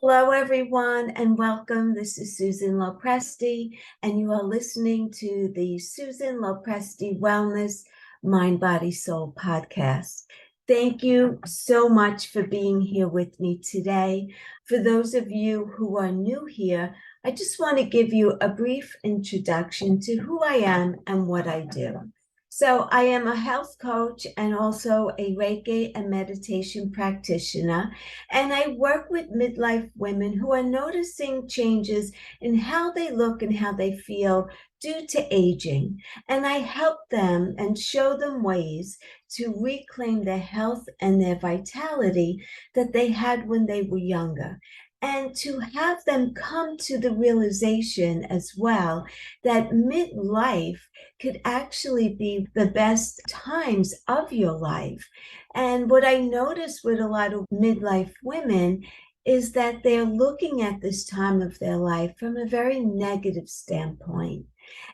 Hello, everyone, and welcome. This is Susan Lopresti, and you are listening to the Susan Lopresti Wellness Mind, Body, Soul podcast. Thank you so much for being here with me today. For those of you who are new here, I just want to give you a brief introduction to who I am and what I do. So I am a health coach and also a Reiki and meditation practitioner. And I work with midlife women who are noticing changes in how they look and how they feel due to aging. And I help them and show them ways to reclaim their health and their vitality that they had when they were younger. And to have them come to the realization as well that midlife could actually be the best times of your life. And what I notice with a lot of midlife women is that they're looking at this time of their life from a very negative standpoint.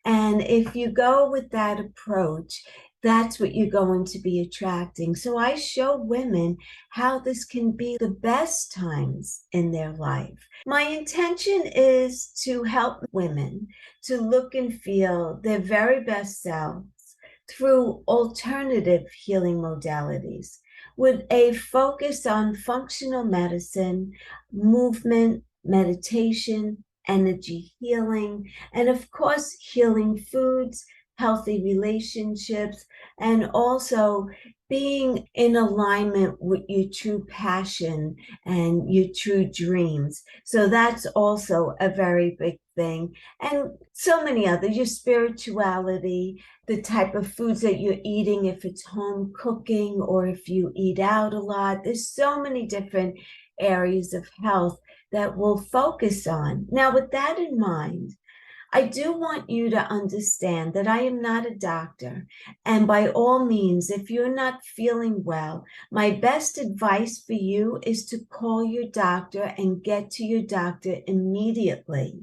And if you go with that approach, that's what you're going to be attracting. So I show women how this can be the best times in their life. My intention is to help women to look and feel their very best selves through alternative healing modalities with a focus on functional medicine, movement, meditation, energy healing, and of course, healing foods, healthy relationships, and also being in alignment with your true passion and your true dreams. So that's also a very big thing. And so many others, your spirituality, the type of foods that you're eating, if it's home cooking or if you eat out a lot. There's so many different areas of health that we'll focus on. Now, with that in mind, I do want you to understand that I am not a doctor. And by all means, if you're not feeling well, my best advice for you is to call your doctor and get to your doctor immediately.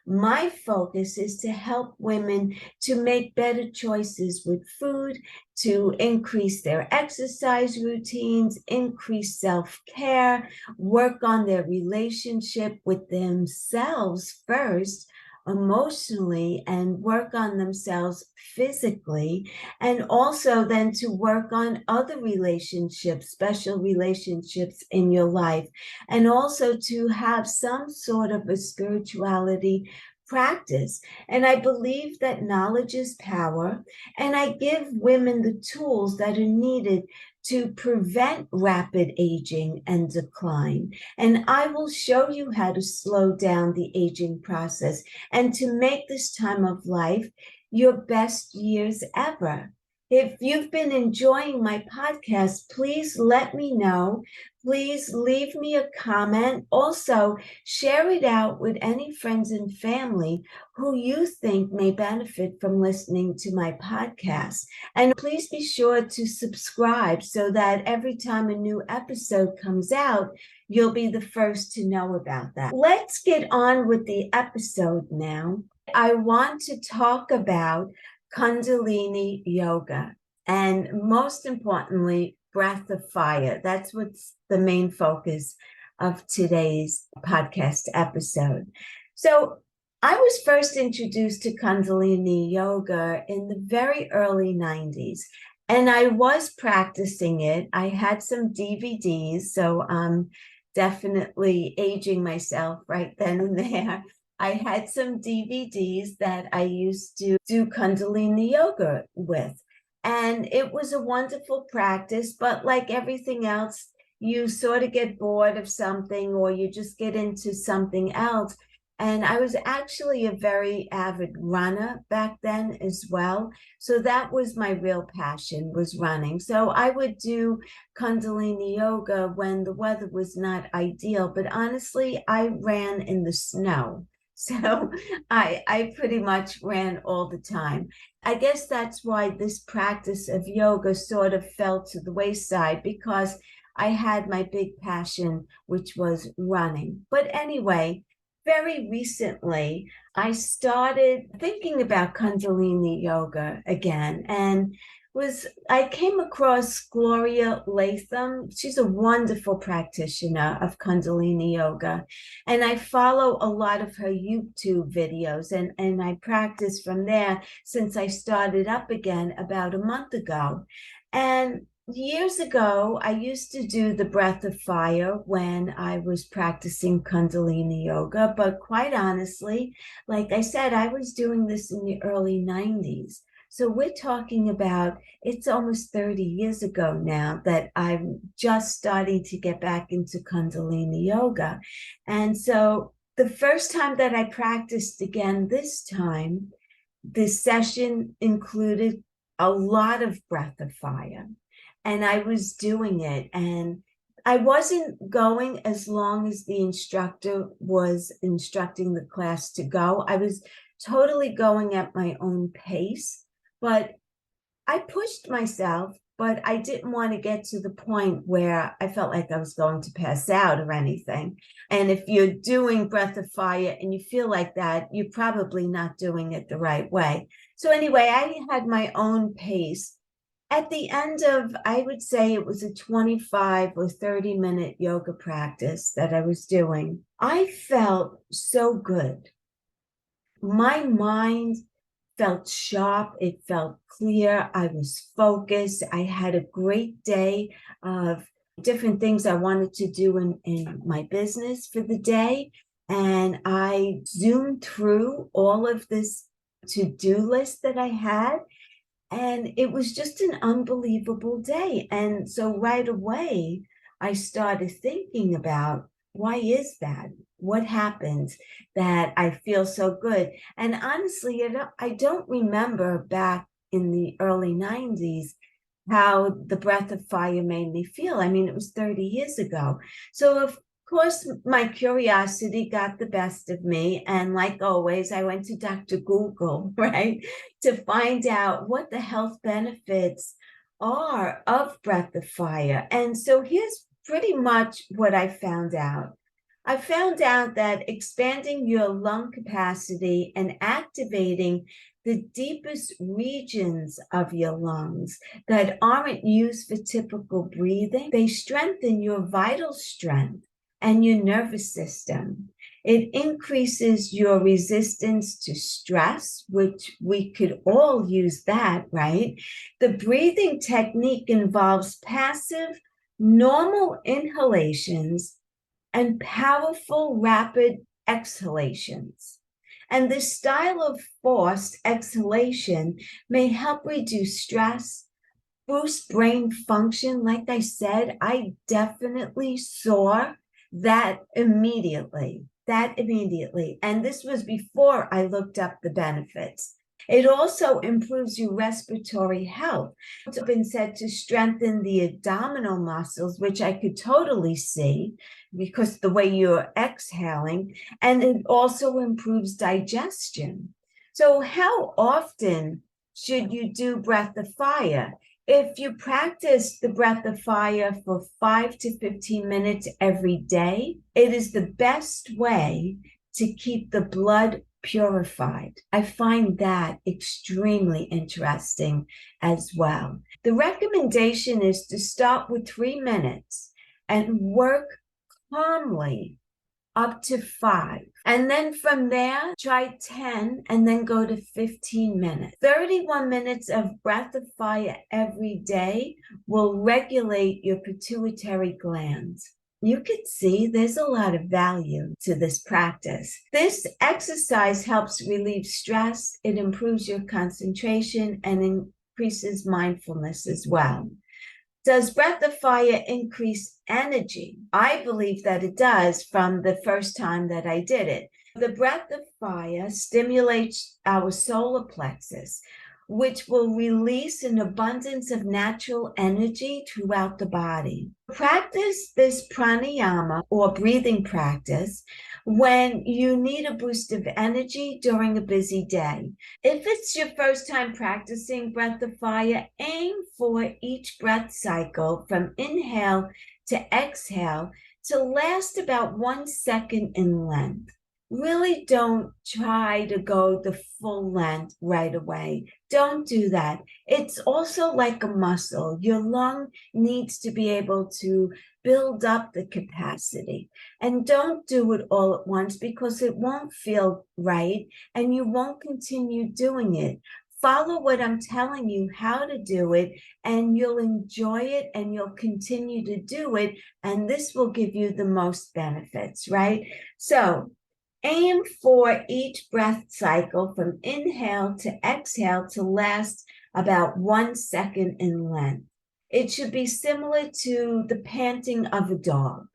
My focus is to help women to make better choices with food, to increase their exercise routines, increase self-care, work on their relationship with themselves first, emotionally, and work on themselves physically, and also then to work on other relationships, special relationships in your life, and also to have some sort of a spirituality practice. And I believe that knowledge is power, and I give women the tools that are needed to prevent rapid aging and decline. And I will show you how to slow down the aging process and to make this time of life your best years ever. If you've been enjoying my podcast, please let me know. Please leave me a comment. Also, share it out with any friends and family who you think may benefit from listening to my podcast. And please be sure to subscribe so that every time a new episode comes out, you'll be the first to know about that. Let's get on with the episode now. I want to talk about Kundalini Yoga, and most importantly, breath of fire. That's what's the main focus of today's podcast episode. So I was first introduced to Kundalini Yoga in the very early 90s, and I was practicing it. I had some DVDs, so I'm definitely aging myself right then and there. I had some DVDs that I used to do Kundalini Yoga with. And it was a wonderful practice, but like everything else, you sort of get bored of something or you just get into something else. And I was actually a very avid runner back then as well. So that was my real passion, was running. So I would do Kundalini Yoga when the weather was not ideal, but honestly, I ran in the snow. So I pretty much ran all the time. I guess that's why this practice of yoga sort of fell to the wayside, because I had my big passion, which was running. But anyway, very recently, I started thinking about Kundalini Yoga again. And was I came across Gloria Latham. She's a wonderful practitioner of Kundalini Yoga. And I follow a lot of her YouTube videos and I practice from there since I started up again about a month ago. And years ago, I used to do the breath of fire when I was practicing Kundalini Yoga. But quite honestly, like I said, I was doing this in the early 90s. So we're talking about, it's almost 30 years ago now that I'm just starting to get back into Kundalini Yoga. And so the first time that I practiced again this time, this session included a lot of breath of fire. And I was doing it, and I wasn't going as long as the instructor was instructing the class to go. I was totally going at my own pace, but I pushed myself, but I didn't want to get to the point where I felt like I was going to pass out or anything. And if you're doing breath of fire and you feel like that, you're probably not doing it the right way. So anyway, I had my own pace. At the end of, I would say it was a 25 or 30-minute yoga practice that I was doing, I felt so good. My mind felt sharp. It felt clear. I was focused. I had a great day of different things I wanted to do in my business for the day. And I zoomed through all of this to-do list that I had. And it was just an unbelievable day. And so right away, I started thinking about, why is that? What happened that I feel so good? And honestly, I don't remember back in the early 90s how the breath of fire made me feel. I mean, it was 30 years ago. So of course, my curiosity got the best of me. And like always, I went to Dr. Google, right, to find out what the health benefits are of breath of fire. And so here's pretty much what I found out. I found out that expanding your lung capacity and activating the deepest regions of your lungs that aren't used for typical breathing, they strengthen your vital strength and your nervous system. It increases your resistance to stress, which we could all use that, right? The breathing technique involves passive, normal inhalations and powerful, rapid exhalations. And this style of forced exhalation may help reduce stress, boost brain function. Like I said, I definitely saw that immediately. And this was before I looked up the benefits. It also improves your respiratory health. It's been said to strengthen the abdominal muscles, which I could totally see because the way you're exhaling, and it also improves digestion. So how often should you do breath of fire? If you practice the breath of fire for 5 to 15 minutes every day, it is the best way to keep the blood purified. I find that extremely interesting as well. The recommendation is to start with 3 minutes and work calmly up to 5. And then from there, try 10 and then go to 15 minutes. 31 minutes of breath of fire every day will regulate your pituitary glands. You can see there's a lot of value to this practice. This exercise helps relieve stress. It improves your concentration and increases mindfulness as well. Does breath of fire increase energy? I believe that it does from the first time that I did it. The breath of fire stimulates our solar plexus, which will release an abundance of natural energy throughout the body. Practice this pranayama or breathing practice when you need a boost of energy during a busy day. If it's your first time practicing breath of fire, aim for each breath cycle from inhale to exhale to last about 1 second in length. really don't try to go the full length right away. Don't do that. It's also like a muscle. Your lung needs to be able to build up the capacity. And don't do it all at once because it won't feel right and you won't continue doing it. Follow what I'm telling you how to do it, and you'll enjoy it and you'll continue to do it. And this will give you the most benefits, right? So, aim for each breath cycle from inhale to exhale to last about 1 second in length. It should be similar to the panting of a dog,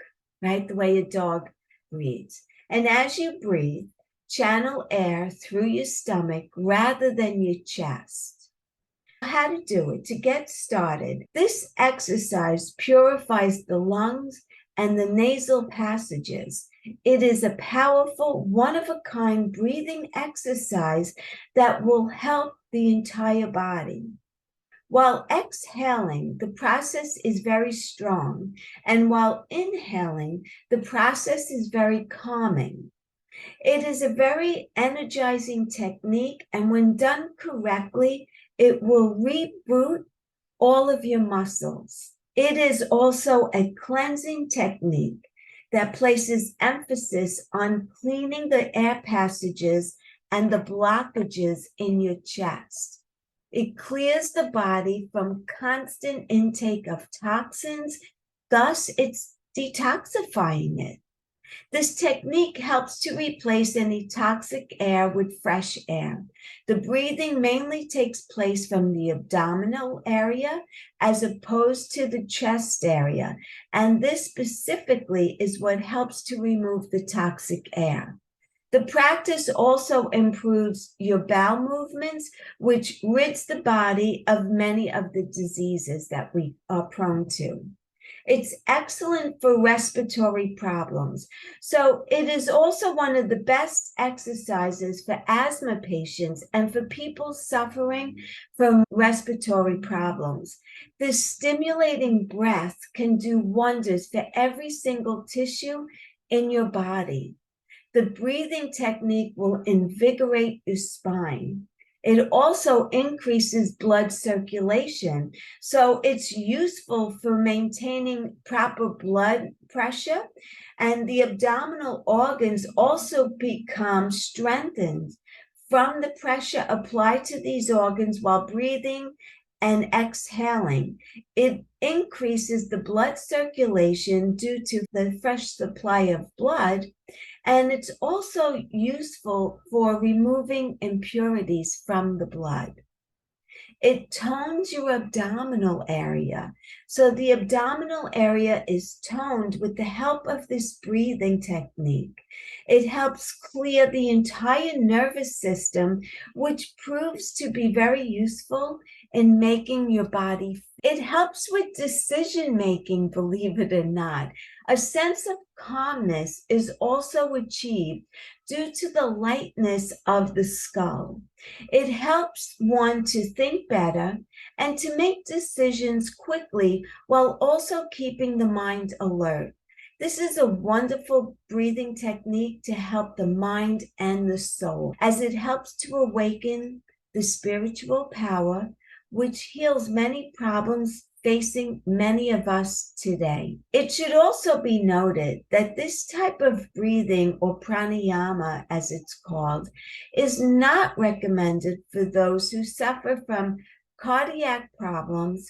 right? The way a dog breathes. And as you breathe, channel air through your stomach rather than your chest. How to do it. To get started, this exercise purifies the lungs and the nasal passages. It is a powerful, one-of-a-kind breathing exercise that will help the entire body. While exhaling, the process is very strong, and while inhaling, the process is very calming. It is a very energizing technique, and when done correctly, it will reboot all of your muscles. It is also a cleansing technique that places emphasis on cleaning the air passages and the blockages in your chest. It clears the body from constant intake of toxins, thus it's detoxifying it. This technique helps to replace any toxic air with fresh air. The breathing mainly takes place from the abdominal area as opposed to the chest area, and this specifically is what helps to remove the toxic air. The practice also improves your bowel movements, which rids the body of many of the diseases that we are prone to. It's excellent for respiratory problems. So it is also one of the best exercises for asthma patients and for people suffering from respiratory problems. This stimulating breath can do wonders for every single tissue in your body. The breathing technique will invigorate your spine. It also increases blood circulation, so it's useful for maintaining proper blood pressure, and the abdominal organs also become strengthened from the pressure applied to these organs while breathing and exhaling. It increases the blood circulation due to the fresh supply of blood, and it's also useful for removing impurities from the blood. It tones your abdominal area. So the abdominal area is toned with the help of this breathing technique. It helps clear the entire nervous system, which proves to be very useful in making your body. It helps with decision making, believe it or not. A sense of calmness is also achieved due to the lightness of the skull. It helps one to think better and to make decisions quickly while also keeping the mind alert. This is a wonderful breathing technique to help the mind and the soul, as it helps to awaken the spiritual power, which heals many problems facing many of us today. It should also be noted that this type of breathing, or pranayama as it's called, is not recommended for those who suffer from cardiac problems,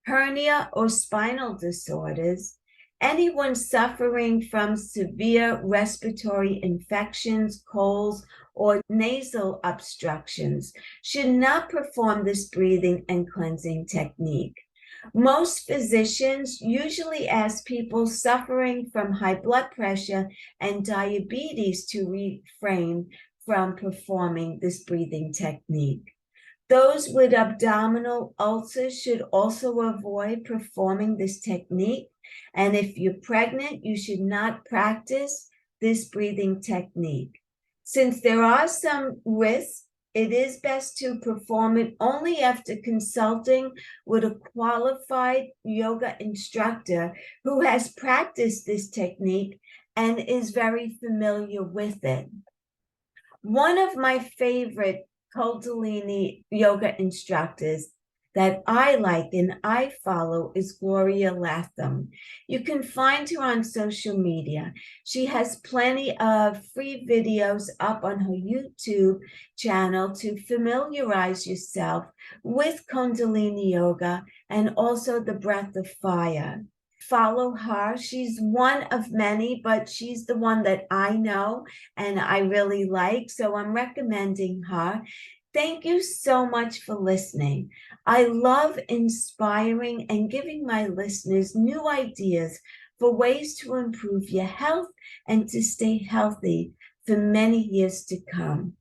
hernia or spinal disorders, anyone suffering from severe respiratory infections, colds, or nasal obstructions should not perform this breathing and cleansing technique. Most physicians usually ask people suffering from high blood pressure and diabetes to refrain from performing this breathing technique. Those with abdominal ulcers should also avoid performing this technique. And if you're pregnant, you should not practice this breathing technique. Since there are some risks, it is best to perform it only after consulting with a qualified yoga instructor who has practiced this technique and is very familiar with it. One of my favorite Kundalini yoga instructors that I like and I follow is Gloria Latham. You can find her on social media. She has plenty of free videos up on her YouTube channel to familiarize yourself with Kundalini Yoga and also the breath of fire. Follow her. She's one of many, but she's the one that I know and I really like. So I'm recommending her. Thank you so much for listening. I love inspiring and giving my listeners new ideas for ways to improve your health and to stay healthy for many years to come.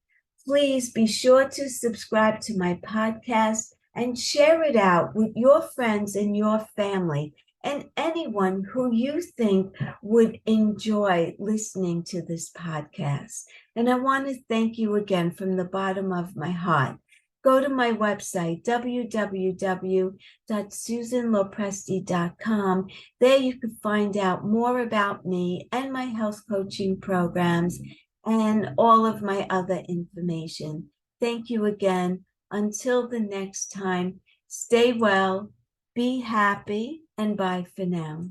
Please be sure to subscribe to my podcast and share it out with your friends and your family and anyone who you think would enjoy listening to this podcast. And I want to thank you again from the bottom of my heart. Go to my website, www.susanlopresti.com. There you can find out more about me and my health coaching programs and all of my other information. Thank you again. Until the next time, stay well, be happy, and bye for now.